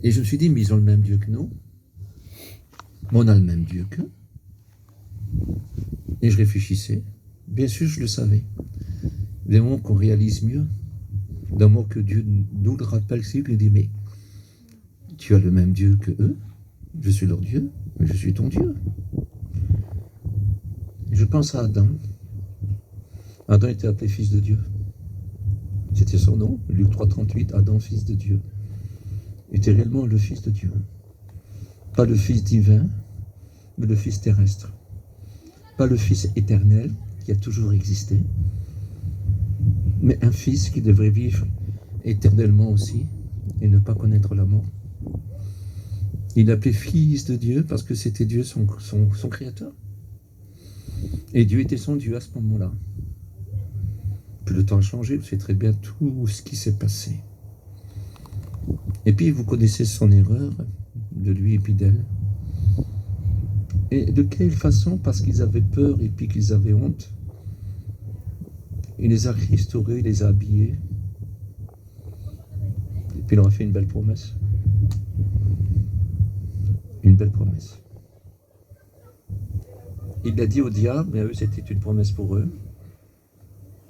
Et je me suis dit, mais ils ont le même Dieu que nous. Mais on a le même Dieu qu'eux. Et je réfléchissais. Bien sûr, je le savais. Des moments qu'on réalise mieux, d'un moment que Dieu nous le rappelle, c'est lui qui dit, mais tu as le même Dieu que eux, je suis leur Dieu, mais je suis ton Dieu. Je pense à Adam. Adam était appelé fils de Dieu. C'était son nom, Luc 3,38, Adam, fils de Dieu. Était réellement le fils de Dieu. Pas le fils divin, mais le fils terrestre. Pas le fils éternel, qui a toujours existé, mais un fils qui devrait vivre éternellement aussi, et ne pas connaître la mort. Il l'appelait fils de Dieu, parce que c'était Dieu son créateur. Et Dieu était son Dieu à ce moment-là. Puis le temps a changé, vous savez très bien tout ce qui s'est passé. Et puis vous connaissez son erreur, de lui et puis d'elle. Et de quelle façon? Parce qu'ils avaient peur et puis qu'ils avaient honte. Il les a restaurés, il les a habillés. Et puis il leur a fait une belle promesse. Une belle promesse. Il a dit au diable, mais eux c'était une promesse pour eux.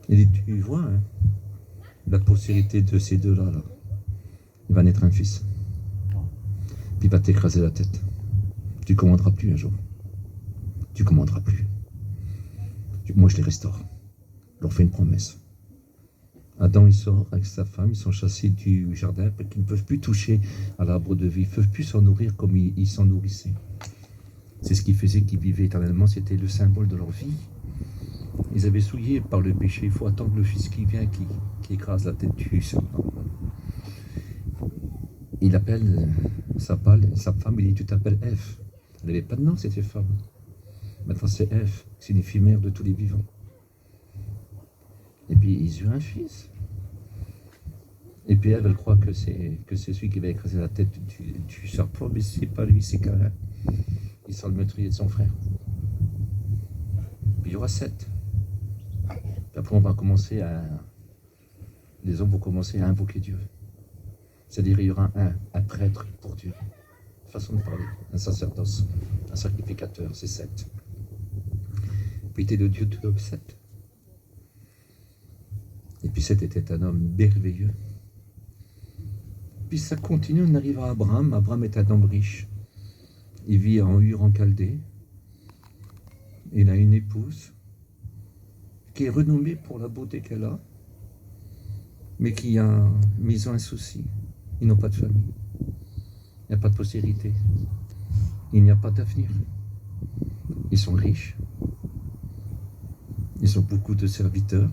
Il dit, tu vois, hein, la postérité de ces deux-là, là, il va naître un fils. Puis il va t'écraser la tête. Tu ne commanderas plus un jour. Tu ne commanderas plus. Moi, je les restaure. Je leur fais une promesse. Adam, il sort avec sa femme, ils sont chassés du jardin parce qu'ils ne peuvent plus toucher à l'arbre de vie. Ils ne peuvent plus s'en nourrir comme ils s'en nourrissaient. C'est ce qui faisait qu'ils vivaient éternellement. C'était le symbole de leur vie. Ils avaient souillé par le péché. Il faut attendre le fils qui vient, qui écrase la tête du serpent. Il appelle sa femme, il dit, tu t'appelles Ève. Elle n'avait pas de nom, c'était femme. Maintenant c'est Ève, c'est une fille mère de tous les vivants. Et puis ils eurent un fils. Et puis Ève, elle croit que c'est celui qui va écraser la tête du serpent, mais c'est pas lui, c'est Caïn. Il sera le meurtrier de son frère. Puis il y aura 7. Puis après on va commencer les hommes vont commencer à invoquer Dieu. C'est-à-dire il y aura un prêtre pour Dieu. Façon de parler, un sacerdoce, un sacrificateur, c'est 7. Puis il était le Dieu de 7. Et puis 7 était un homme merveilleux. Puis ça continue, on arrive à Abraham. Abraham est un homme riche. Il vit en Ur en Chaldée. Il a une épouse qui est renommée pour la beauté qu'elle a, mais ils ont un souci. Ils n'ont pas de famille. Il n'y a pas de postérité. Il n'y a pas d'avenir. Ils sont riches. Ils ont beaucoup de serviteurs.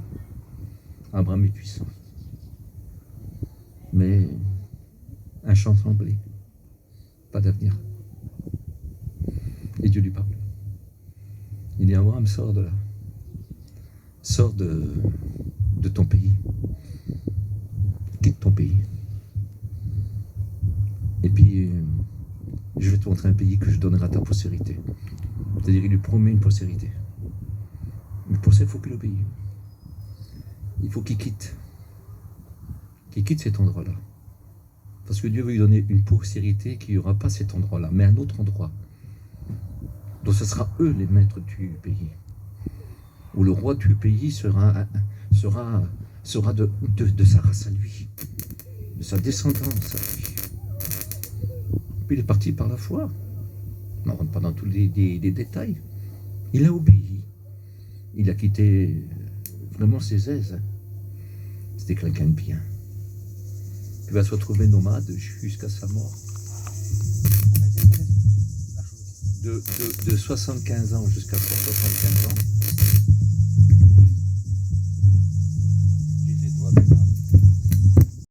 Abraham est puissant. Mais un champ tremblé. Pas d'avenir. Et Dieu lui parle. Il dit, Abraham, sors de là. Sors de ton pays. Quitte ton pays. Et puis, je vais te montrer un pays que je donnerai à ta postérité. C'est-à-dire, il lui promet une postérité. Mais pour ça, il faut qu'il obéisse. Il faut qu'il quitte. Qu'il quitte cet endroit-là. Parce que Dieu veut lui donner une postérité qui n'aura pas cet endroit-là, mais un autre endroit. Donc ce sera eux les maîtres du pays. Où le roi du pays sera de sa race à lui. De sa descendance à lui. Puis il est parti par la foi. On ne rentre pas dans tous les détails. Il a obéi. Il a quitté vraiment ses aises. C'était quelqu'un de bien. Il va se retrouver nomade jusqu'à sa mort. De 75 ans jusqu'à 75 ans.